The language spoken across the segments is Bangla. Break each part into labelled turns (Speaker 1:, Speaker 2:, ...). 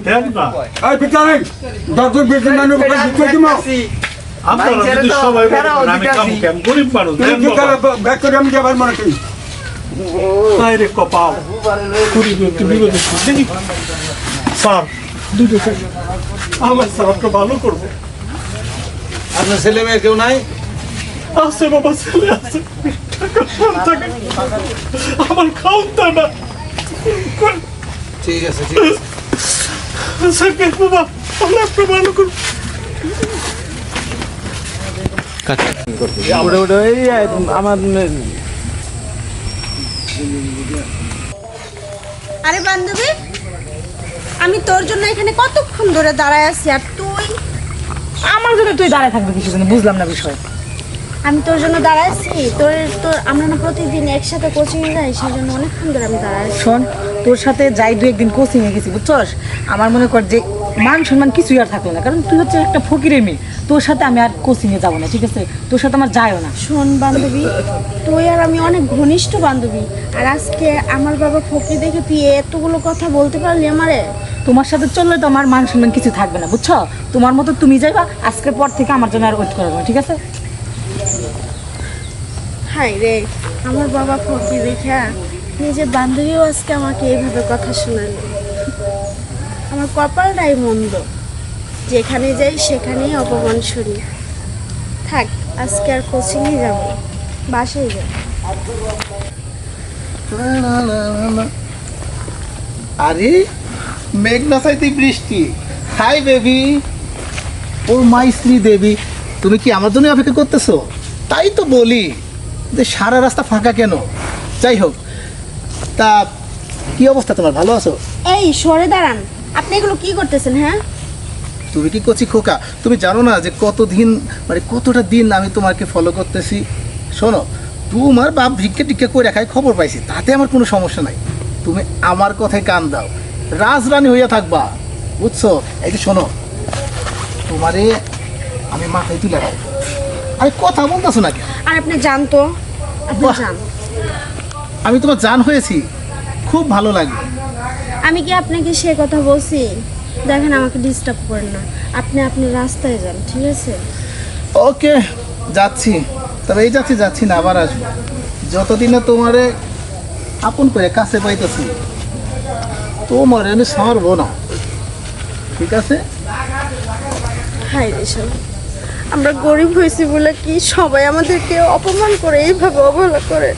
Speaker 1: দেন না
Speaker 2: এই ভিতরে ডক্টর বেতন নানু কাছে কই দিমু
Speaker 1: আপনারা যদি সবাই বলেন আমি কাম কেন গরিব মানুষ
Speaker 2: তুই
Speaker 1: দেন
Speaker 2: কি
Speaker 1: বাবা।
Speaker 2: করে ব্যাক করে আমি যাবার মনে করি
Speaker 1: তাই রে কপাল কুড়ি একটু বিরোধী দেখি স্যার দুটো আমার স্যার আপনার ভালো করবো
Speaker 3: আপনার ছেলে মেয়ে কেউ নাই?
Speaker 1: আছে বাবা ছেলে আছে টাকা থাকে। আমার খাওয়া না
Speaker 3: ঠিক আছে ঠিক আছে
Speaker 1: স্যার বাবা আমরা আপনার ভালো করবো
Speaker 4: আরে বান্ধবী, আমি তোর জন্য এখানে কতক্ষণ ধরে দাঁড়ায় আছি আর তুই?
Speaker 5: আমার জন্য তুই দাঁড়ায় থাকবি কিছু জন্য, বুঝলাম না বিষয়।
Speaker 4: আমি তোর জন্য দাঁড়ায় আছি। তোর আমরা না প্রতিদিন একসাথে কোচিং এ যাই, সেই জন্য অনেকক্ষণ ধরে আমি দাঁড়ায় আছি।
Speaker 5: শোন, তোর সাথে যাই দু একদিন কোচিং এ গেছি বুঝছস, আমার মনে কর যে মান সম্মান কিছুই আর থাকলো না, কারণ তুই হচ্ছে একটা ফকিরের মেয়ে। তোর সাথে আমি আর কোচিং এ যাবো না, ঠিক আছে? তোর সাথে আমার যায়ও না।
Speaker 4: শোন বান্ধবী, তুই আর আমি অনেক ঘনিষ্ঠ বান্ধবী, আর আজকে আমার বাবা ফকির দেখে তুই এতগুলো কথা বলতে পারলি আমারে।
Speaker 5: তোমার সাথে চললে তো আমার মান সম্মান কিছু থাকবে না, বুঝছো? তোমার মতো তুমি যাইবা, আজকের পর থেকে আমার জন্য আর ওয়েট করা যাবে, ঠিক আছে?
Speaker 4: হাই রে, আমার বাবা ফকির দেখে নিজের বান্ধবীও আজকে আমাকে এইভাবে কথা শোনালো। আমার কপালটাই মন্দ, যেখানে যাই সেখানেই অপমান শুনি। থাক, আজকে আর কোচিংয়ে যাব না, বাসায় যাব।
Speaker 3: আরে মেঘ না চাইতে বৃষ্টি। হাই বেবি, ও মাই শ্রী দেবী, তুমি কি আমার জন্য অপেক্ষা করতেছো? তাই তো বলি যে সারা রাস্তা ফাঁকা কেন। যাই হোক, তা কি অবস্থা তোমার, ভালো আছো?
Speaker 4: এই সরে দাঁড়ান, আপনি এগুলো কি করতেছেন? হ্যাঁ,
Speaker 3: তুমি কি কচি খোকা, তুমি জানো না যে কতদিন মানে কতটা দিন আমি তোমাকে ফলো করতেছি। শোনো, তোমার বাপ ভিক্ষে টিক্ষে করে খাই খবর পাইছি, তাতে আমার কোনো সমস্যা নাই। তুমি আমার কথায় কান দাও, রাজরানী হইয়া থাকবা, বুঝছো? এই যে শোনো, তোমারে আমি মাথায় তুলে রাখবো। আরে কথা বলতেছো না কেন?
Speaker 4: আর আপনি জানতো, আপনি
Speaker 3: বাহ।
Speaker 4: জান,
Speaker 3: আমি তোমার জান হয়েছি, খুব ভালো লাগে।
Speaker 4: আমি কি আপনাকে সে কথা বলছি? দেখেন, আমাকে ডিস্টার্ব করেন না, আপনি রাস্তায় যান, ঠিক আছে?
Speaker 3: ওকে, যাচ্ছি, তবে এই যাচ্ছি না, আবার আসবো। যতদিনে তোমারে আপন করে কাছে পাইতেছি, তোমার আমি ছাড়বো না, ঠিক আছে?
Speaker 4: হাই রে সব, আমরা গরিব হয়েছি বলে কি সবাই আমাদেরকে অপমান করে, এইভাবে অবহেলা করে?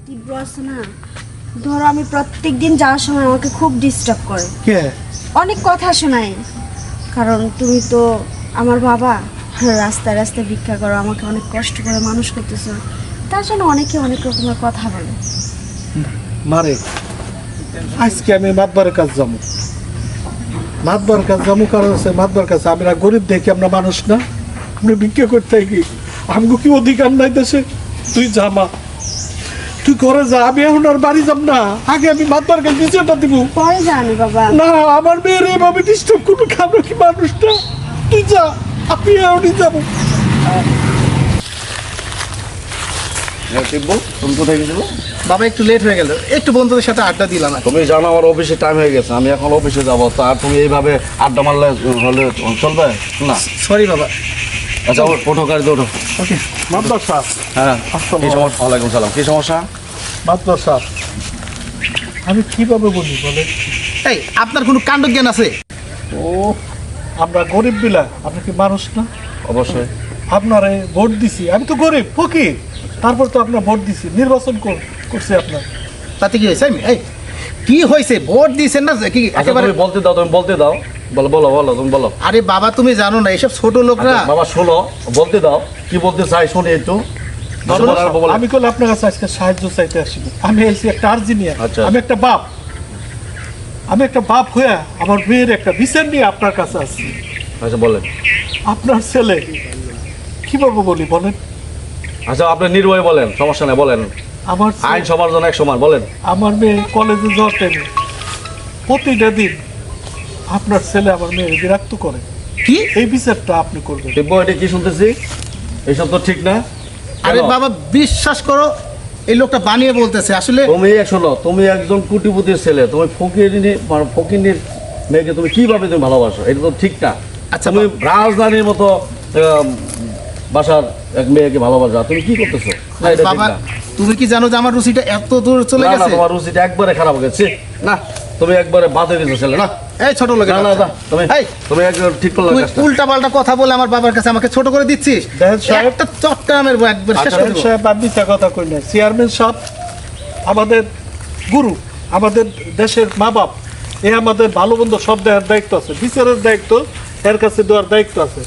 Speaker 4: তীব্র আছে না, ধরো আমি প্রত্যেক দিন যাওয়ার সময় আমাকে খুব ডিস্টার্ব করে,
Speaker 1: কে
Speaker 4: অনেক কথা শোনায়। কারণ তুমি তো আমার বাবা, রাস্তায় রাস্তায় ভিক্ষা করো, আমাকে অনেক কষ্ট করে মানুষ করতেছো, তার জন্য অনেকে অনেক রকমের কথা বলে।
Speaker 1: মারে আজকে আমি মাতবারের কাছে যাবো, কারণ হচ্ছে মাতবার কাছে আমরা গরিব দেখি, আমরা মানুষ না, আমরা ভিক্ষা করতে কি আমাকে কি অধিকার নাই দেশে? তুই যা মা, তুই ঘরে যা, আমি এখন আর বাড়ি যাব না, আগে আমি মাতবার কাছে বিচারটা দিব।
Speaker 4: পরে জানি বাবা,
Speaker 1: না, আমার মেয়ের এভাবে ডিস্টার্ব করবো, আমরা কি মানুষ না? তুই যা, আমি এখনই যাবো।
Speaker 6: তুমি কোথায় গেছিলে?
Speaker 3: বাবা একটু লেট হয়ে গেল, একটু বন্ধুদের সাথে আড্ডা দিলাম।
Speaker 6: তুমি জানো আমার অফিসে টাইম হয়ে গেছে, আমি এখন অফিসে যাবো, তা আর তুমি এইভাবে আড্ডা মারলে হলে চলবে না।
Speaker 3: সরি বাবা।
Speaker 6: আচ্ছা ওঠো, গাড়িতে ওঠো।
Speaker 3: ওকে,
Speaker 1: মাতবার স্যার,
Speaker 6: হ্যাঁ, কি সমস্যা? ওয়ালাইকুম সালাম, কি সমস্যা?
Speaker 1: মাতবার স্যার, আমি কিভাবে বলি বলে?
Speaker 3: এই আপনার কোনো কাণ্ড জ্ঞান আছে?
Speaker 1: ও, আমরা গরিব বিলা, আপনি কি মানুষ না?
Speaker 6: অবশ্যই।
Speaker 1: আপনারে ভোট দিছি, আমি তো গরিব ফকির, তারপর তো আপনার ভোট দিছি, নির্বাচন করছে আপনার।
Speaker 3: তাতে কি হয়েছে? এই কি হয়েছে? ভোট দিয়েছেন না কি
Speaker 6: আচ্ছা
Speaker 3: একেবারে?
Speaker 6: তুমি বলতে দাও, তুমি বলতে দাও, বলো বলো বলো, তুমি বলো।
Speaker 3: আরে বাবা, তুমি জানো না এসব ছোট লোকরা।
Speaker 6: আচ্ছা, বাবা শোনো, বলতে দাও, কি বলতে চাই শুনি একটু।
Speaker 1: আমি কল আপনার কাছে আজকে সাহায্য চাইতে আসি, আমি এসেছি একটা আর্জি নিয়ে।
Speaker 6: আচ্ছা।
Speaker 1: আমি একটা বাপ হয়ে আমার মেয়ের একটা বিচার নিয়ে আপনার কাছে আসছি।
Speaker 6: আচ্ছা বলেন।
Speaker 1: আপনার ছেলে কিভাবে বলি বলেন?
Speaker 6: আচ্ছা আপনি নির্ভয়ে বলেন, সমস্যা নেই, বলেন।
Speaker 1: আমার
Speaker 6: আইন সবার জন্য এক সমান, বলেন।
Speaker 1: আমার মেয়ে কলেজে যাওয়ার টাইমে প্রতিটা দিন আপনার ছেলে আমার মেয়ে বিরক্ত করে।
Speaker 3: কি?
Speaker 1: এই বিচারটা আপনি করবেন।
Speaker 6: দিব্য, এটা কি শুনতেছি? এইসব তো ঠিক না।
Speaker 3: আরে
Speaker 6: কেন?
Speaker 3: বাবা, বিশ্বাস করো, এই লোকটা বানিয়ে বলতেছে আসলে।
Speaker 6: তুমি শোনো, তুমি একজন কোটিপতির ছেলে, তুমি ফকিরের মেয়েকে তুমি কিভাবে তুমি ভালোবাসো? এটা তো ঠিক না।
Speaker 3: আচ্ছা,
Speaker 6: তুমি রাজধানীর মতো বাসার এক মেয়েকে ভালোবাসা, তুমি কি করতেছো? না, এটা ঠিক
Speaker 3: বাবা
Speaker 6: না।
Speaker 3: তুমি কি জানো যে আমার রুচিটা এত দূর চলে
Speaker 6: না, না,
Speaker 3: গেছে?
Speaker 6: তোমার রুচিটা একবারে খারাপ হয়ে গেছে। না, তুমি একবারে বাদ হয়ে গেছো ছেলে। না,
Speaker 3: এই ছোট লোক,
Speaker 6: না, না, না, তুমি একবার ঠিক করলে
Speaker 3: তুই
Speaker 6: কাজটা।
Speaker 3: উল্টা পাল্টা কথা বলে আমার বাবার কাছে আমাকে ছোট করে দিচ্ছিস।
Speaker 1: দেখেন সাহেব,
Speaker 3: একটা চট্টগ্রামের একবার শেষ করে দেবো।
Speaker 1: সাহেব আপনি তা কথা কই না। চেয়ারম্যান সাহেব আমাদের গুরু, আমাদের দেশের মা বাপ, এ আমাদের ভালো মন্দ সব দেওয়ার দায়িত্ব আছে, বিচারের দায়িত্ব এর কাছে দেওয়ার দায়িত্ব আছে।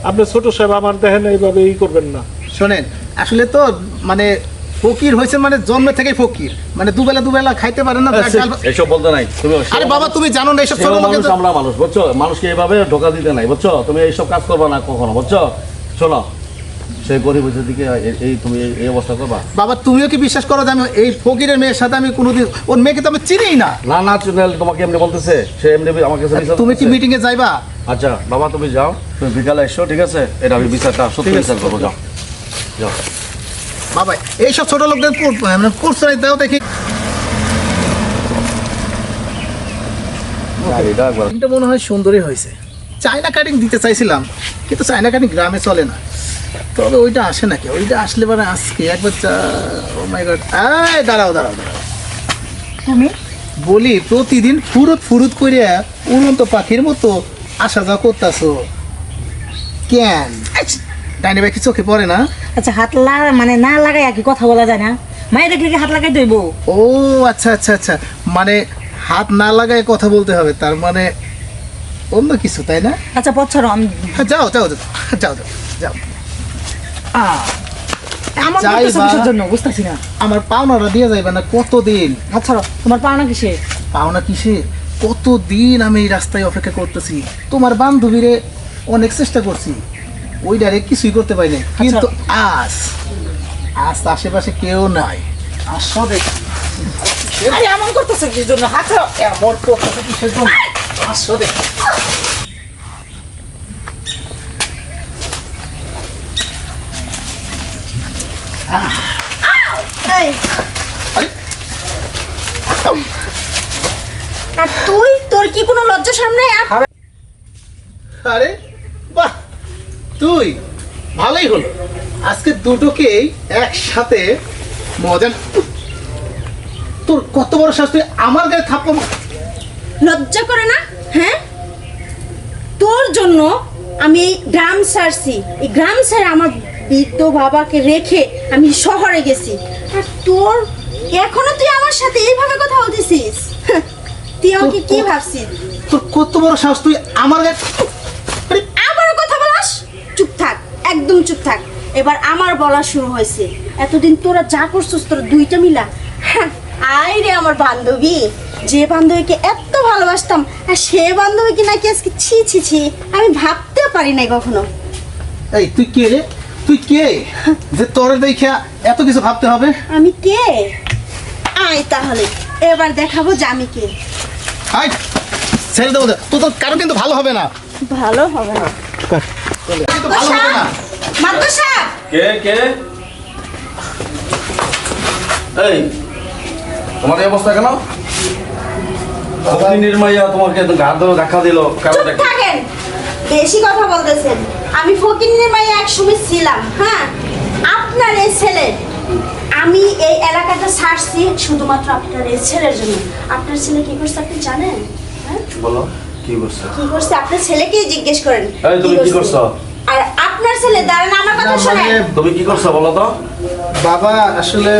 Speaker 1: আপনি ছোট সাহেব আমার দেখেন এইভাবে করবেন না।
Speaker 3: শোনেন, আসলে তো মানে ফকির হয়েছে মানে জন্ম থেকেই ফকির, মানে দুবেলা খাইতে পারে না।
Speaker 6: এসব বলতে নাই তুমি।
Speaker 3: আরে বাবা তুমি জানো না এইসব ছোট
Speaker 6: সেবা
Speaker 3: লোকের
Speaker 6: মানুষ, আমরা মানুষ, বুঝছো? মানুষকে এইভাবে ধোকা দিতে নাই, বুঝছো? তুমি এইসব কাজ করবা না কখনো, বুঝছো? শোনো, সেই গরিবের দিকে এই তুমি এই অবস্থা করবা?
Speaker 3: বাবা তুমিও কি বিশ্বাস করো যে আমি এই ফকিরের মেয়ের সাথে আমি কোনোদিন, ওর মেয়েকে তো আমি চিনিই না।
Speaker 6: না, না, চুনাল তোমাকে এমনি বলতেছে, সে এমনি আমার কাছে বিচার
Speaker 3: তুমি কি
Speaker 6: করতেছে।
Speaker 3: মিটিং এ যাইবা?
Speaker 6: আচ্ছা বাবা, তুমি যাও, তুমি বিকালে এসো, ঠিক আছে? এটা আমি বিচারটা সত্যি বিচার করবো, যাও যাও।
Speaker 3: বাবা এইসব ছোট লোকদের মানে কোর্স দাও দেখি।
Speaker 6: এটা একবার
Speaker 3: এটা মনে হয় সুন্দরই হয়েছে। চায়না কাটিং দিতে চাইছিলাম, কিন্তু চায়না কাটিং গ্রামে চলে না। তবে ওইটা আসে নাকি? ওইটা আসলে পরে আজকে একবার ও মাই গড, এই দাঁড়াও দাঁড়াও দাঁড়াও।
Speaker 5: তুমি
Speaker 3: বলি প্রতিদিন ফুরুত ফুরুত করে উড়ন্ত পাখির মতো আসা যাওয়া করতেছো কেন? ডাইনে বাকি চোখে পড়ে না?
Speaker 5: আচ্ছা হাত মানে না লাগাই আর কি কথা বলা যায় না? মায়ের দেখলে কি হাত লাগাই দইব?
Speaker 3: ও আচ্ছা আচ্ছা আচ্ছা, মানে হাত না লাগায় কথা বলতে হবে, তার মানে অন্য কিছু, তাই না?
Speaker 5: আচ্ছা পছর আমি
Speaker 3: হ্যাঁ, যাও যাও যাও যাও যাও যাও।
Speaker 5: আমার
Speaker 3: যাই
Speaker 5: করতেছো
Speaker 3: বা।
Speaker 5: কিসের জন্য বুঝতেছি না।
Speaker 3: আমার পাওনাটা দিয়ে যাইবে না কতদিন?
Speaker 5: আচ্ছা তোমার পাওনা কিসে?
Speaker 3: পাওনা কিসে? কতদিন আমি এই রাস্তায় অপেক্ষা করতেছি, তোমার বান্ধবীরে অনেক চেষ্টা করছি, ওই ডাইরেক্ট কিছুই করতে পারি না, কিন্তু আজ আজ আশেপাশে কেউ নাই। আসো দেখ
Speaker 5: আরে এমন করতেছো কিসের জন্য? হাত ছাড়ো।
Speaker 3: এমন করতেছে কিসের জন্য? আসো দেখ।
Speaker 4: এই,
Speaker 3: আরে
Speaker 4: আর তুই, তোর কি কোনো লজ্জা সামনে?
Speaker 3: আরে বাহ, তুই ভালোই হলো, আজকে দুটোকেই একসাথে মজা। তোর কত বড় সাহস, তুই আমার গায়ে থাপ্পড়
Speaker 4: লজ্জা করে না? হ্যাঁ, তোর জন্য আমি এই গ্রাম ছাড়ছি। এই গ্রাম ছেড়ে আমার বৃদ্ধ বাবাকে রেখে আমি শহরে গেছি, আর তোর এখনো তুই আমার সাথে এইভাবে কথা বলতেছিস? হ্যাঁ, তুই আমাকে কি ভাবছিস?
Speaker 3: তোর কত বড় সাহস, তুই আমার গায়ে আরে
Speaker 4: আবারও কথা বলাস? চুপ থাক, একদম চুপ থাক। এবার আমার বলা শুরু হয়েছে। এতদিন তোরা যা করছিস, তোরা দুইটা মিলা, হ্যাঁ, আয় রে আমার বান্ধবী, যে বান্ধবীকে এত ভালোবাসতাম, আর সে বান্ধবীকে নাকি আজকে ছি ছি ছি, আমি ভাবতে পারি নাই কখনো।
Speaker 3: এই তুই কে রে? তুই কে যে তোর দেখা এত কিছু ভাবতে হবে?
Speaker 4: আমি কে? আয় তাহলে এবার দেখাবো যে আমি কে।
Speaker 3: হাই ছেড়ে দেবো, তো তোর কারো কিন্তু ভালো হবে না,
Speaker 4: ভালো হবে না।
Speaker 3: কিন্তু ভালো হবে না।
Speaker 4: মাদ্রাসা
Speaker 6: কে কে? এই তোমার এই অবস্থা কেন? নির্মাইয়া তোমাকে ঘাট ধরে ধাক্কা দিল, কারণ
Speaker 4: চুপ থাকেন, বেশি কথা বলতেছেন। আমি ফকিন্নির মাইয়া একসময় ছিলাম। হ্যাঁ, আপনার এই ছেলে, আমি এই এলাকাটা ছাড়ছি শুধুমাত্র আপনার এই ছেলের জন্য। আপনার ছেলে কি করছে আপনি জানেন? হ্যাঁ,
Speaker 6: বলো কি করছে?
Speaker 4: কি করছে আপনার ছেলেকেই জিজ্ঞেস করেন।
Speaker 6: এই তুমি কি করছো?
Speaker 4: আর আপনার ছেলে দাঁড়ান, আমার কথা
Speaker 3: না,
Speaker 4: শোনেন।
Speaker 3: মানে
Speaker 6: তুমি কি করছো বলো তো?
Speaker 3: বাবা আসলে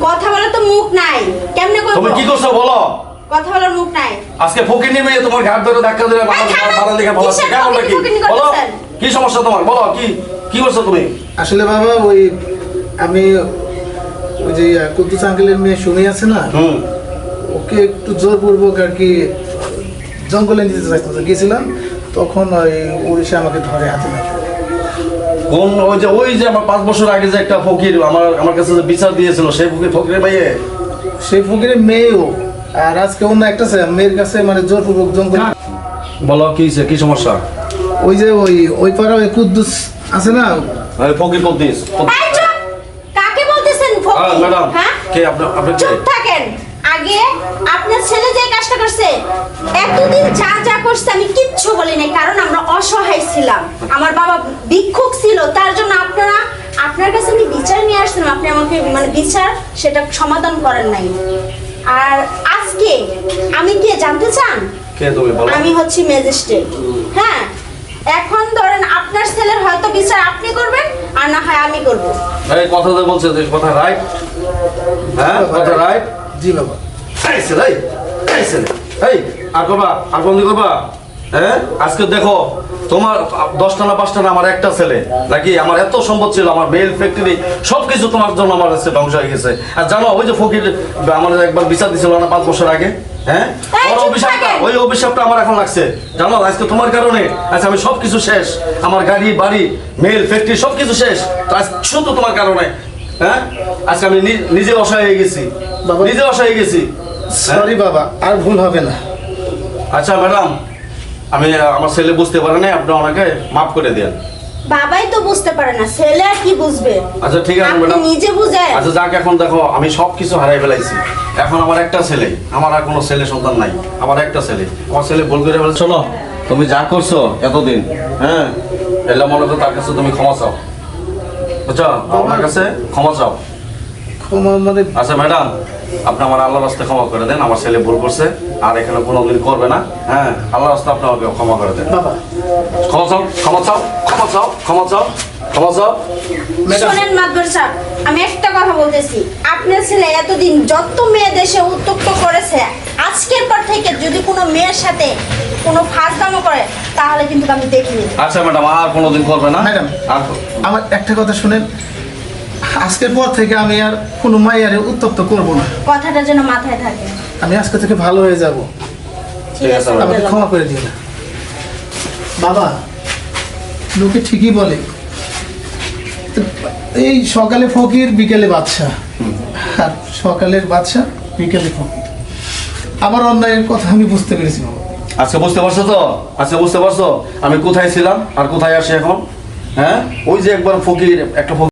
Speaker 4: কথা বলার তো মুখ নাই, কেমনে
Speaker 6: তুমি
Speaker 4: করবো?
Speaker 6: কি করছো বলো?
Speaker 4: কথা বলার মুখ নাই।
Speaker 6: আজকে ফকির নিয়ে তোমার ঘাট ধরে ধাক্কা দিলে বাড়ার দিকে বলো,
Speaker 4: কিসের
Speaker 6: কেমন নাকি?
Speaker 4: ফকিরনি
Speaker 6: বলো
Speaker 4: করতেছেন?
Speaker 6: কি সমস্যা তোমার, বলো কি কি করছো তুমি?
Speaker 3: আসলে বাবা ওই আমি ওই যে কুদ্দুস আঙ্কেলের মেয়ে সুমি আছে না,
Speaker 6: হুম,
Speaker 3: ওকে একটু জোরপূর্বক আর কি জঙ্গলে নিতে গেছিলাম, তখন ওই উড়িষ্যা আমাকে ধরে হাতে নেয়।
Speaker 6: কোন ওই যে আমার 5 বছর আগে যে একটা ফকির আমার কাছে যে বিচার দিয়েছিল, সেই ফকিরের ভাইয়ে?
Speaker 3: সেই ফকিরের মেয়েও, আর আজকে অন্য একটা মেয়ের কাছে মানে জোরপূর্বক জঙ্গল।
Speaker 6: বলো কি হয়েছে, কি সমস্যা?
Speaker 3: ওই যে ওই পাড়া ওই কুদ্দুস আছে না,
Speaker 6: ফকির কুদ্দুস।
Speaker 4: এই চুপ! কাক
Speaker 6: ম্যাডাম
Speaker 4: হ্যাঁ
Speaker 6: কে আপনার কে
Speaker 4: চুপ থাকেন। আগে আপনার ছেলে যে কাজটা করছে, এতদিন যা যা করছে আমি কিচ্ছু বলি নাই, কারণ আমরা অসহায় ছিলাম। আমার বাবা ভিক্ষুক ছিল, তার জন্য আপনার কাছে আমি বিচার নিয়ে আসছিলাম, আপনি আমাকে মানে বিচার সেটা সমাধান করেন নাই। আর আজকে আমি কে জানতে চান?
Speaker 6: কে তুমি বলো?
Speaker 4: আমি হচ্ছি ম্যাজিস্ট্রেট। হ্যাঁ, এখন ধরেন আপনার ছেলের হয়তো বিচার আপনি করবেন, আর না হয় আমি করব।
Speaker 6: এই কথা যে বলছে যে কথা রাইট? হ্যাঁ কথা রাইট?
Speaker 3: জি বাবা।
Speaker 6: এই ছেলে, এই ছেলে, এই আর করবা, আর বন্দি করবা? হ্যাঁ আজকে দেখো তোমার 10টা না 5টা না আমার একটা ছেলে নাকি, আমার এত সম্পদ ছিল, আমার বেল ফ্যাক্টরি সবকিছু তোমার জন্য আমার কাছে ধ্বংস হয়ে গেছে। আর জানো ওই যে ফকির আমার একবার বিচার দিছিল না 5 বছর আগে, হ্যাঁ
Speaker 4: এই
Speaker 6: ওর
Speaker 4: চুপ
Speaker 6: অভিশাপটা,
Speaker 4: থাকেন।
Speaker 6: ওই অভিশাপটা আমার এখন লাগছে জানো। আজকে তোমার কারণে আজকে আমি সবকিছু শেষ, আমার গাড়ি বাড়ি মেল ফ্যাক্টরি সবকিছু শেষ, তো আজ শুধু তোমার কারণে। হ্যাঁ আজকে আমি নিজে অসহায় হয়ে গেছি,
Speaker 3: বাবা।
Speaker 6: নিজে অসহায় হয়ে গেছি।
Speaker 3: সরি বাবা, আর ভুল হবে না।
Speaker 6: আচ্ছা ম্যাডাম, আমি আমার ছেলে বুঝতে পারে না, আপনি ওনাকে মাফ করে দেন।
Speaker 4: বাবাই তো বুঝতে পারে না, ছেলে আর কি বুঝবে?
Speaker 6: আচ্ছা ঠিক আছে
Speaker 4: আপনি
Speaker 6: ম্যাডাম।
Speaker 4: নিজে বুঝেন।
Speaker 6: আচ্ছা যাক, এখন দেখো আমি সব কিছু হারাই ফেলাইছি, এখন আমার একটা ছেলে, আমার আর কোনো ছেলে সন্তান নাই, আমার একটা ছেলে। আমার ছেলে ভুল করে ফেলে। শোনো, তুমি যা করছো এতদিন, হ্যাঁ এলা মনে করো তার কাছে তুমি ক্ষমা চাও, বুঝছো? আমার কাছে ক্ষমা চাও।
Speaker 3: ক্ষমা মানে
Speaker 6: আচ্ছা ম্যাডাম, আপনি আমার আল্লাহর রাস্তায় ক্ষমা করে দেন, আমার ছেলে ভুল করছে আর এখানে কোনোদিন করবে না। হ্যাঁ আল্লাহর রাস্তায় আপনি আমাকে ক্ষমা করে দেন।
Speaker 3: বাবা,
Speaker 6: ক্ষমা চাও, ক্ষমা চাও, ক্ষমা চাও, ক্ষমা চাও, ক্ষমা চাও।
Speaker 4: শোনেন মাদবর সাহেব, আমি একটা কথা বলতেছি, আপনার ছেলে এতদিন যত মেয়ে দেশে উত্তক্ত করেছে, আজকের পর থেকে যদি কোনো মেয়ের সাথে কোনো ফাঁসদামো করে তাহলে কিন্তু আমি দেখিনি।
Speaker 6: আচ্ছা ম্যাডাম, আর কোনোদিন করবে না
Speaker 3: ম্যাডাম।
Speaker 6: আর
Speaker 3: আমার একটা কথা শুনেন, আজকের পর থেকে আমি আর কোনো মাইয়ারে উত্তপ্ত করব না।
Speaker 4: কথাটা যেন মাথায় থাকে।
Speaker 3: আমি আজকে থেকে ভালো হয়ে যাব।
Speaker 4: ঠিক আছে,
Speaker 6: ম্যাডাম।
Speaker 3: আমাকে
Speaker 4: গেলাম।
Speaker 3: ক্ষমা করে দিন। বাবা, লোকে ঠিকই বলে এই সকালে ফকির বিকেলে বাদশা, আর সকালের বাদশা বিকেলে ফকির। আমার অন্যায়ের কথা আমি বুঝতে পেরেছি বাবা।
Speaker 6: আজকে বুঝতে পারছো তো? আজকে বুঝতে পারছো আমি কোথায় ছিলাম আর কোথায় আসি এখন? হ্যাঁ ওই যে একবার ফকির একটা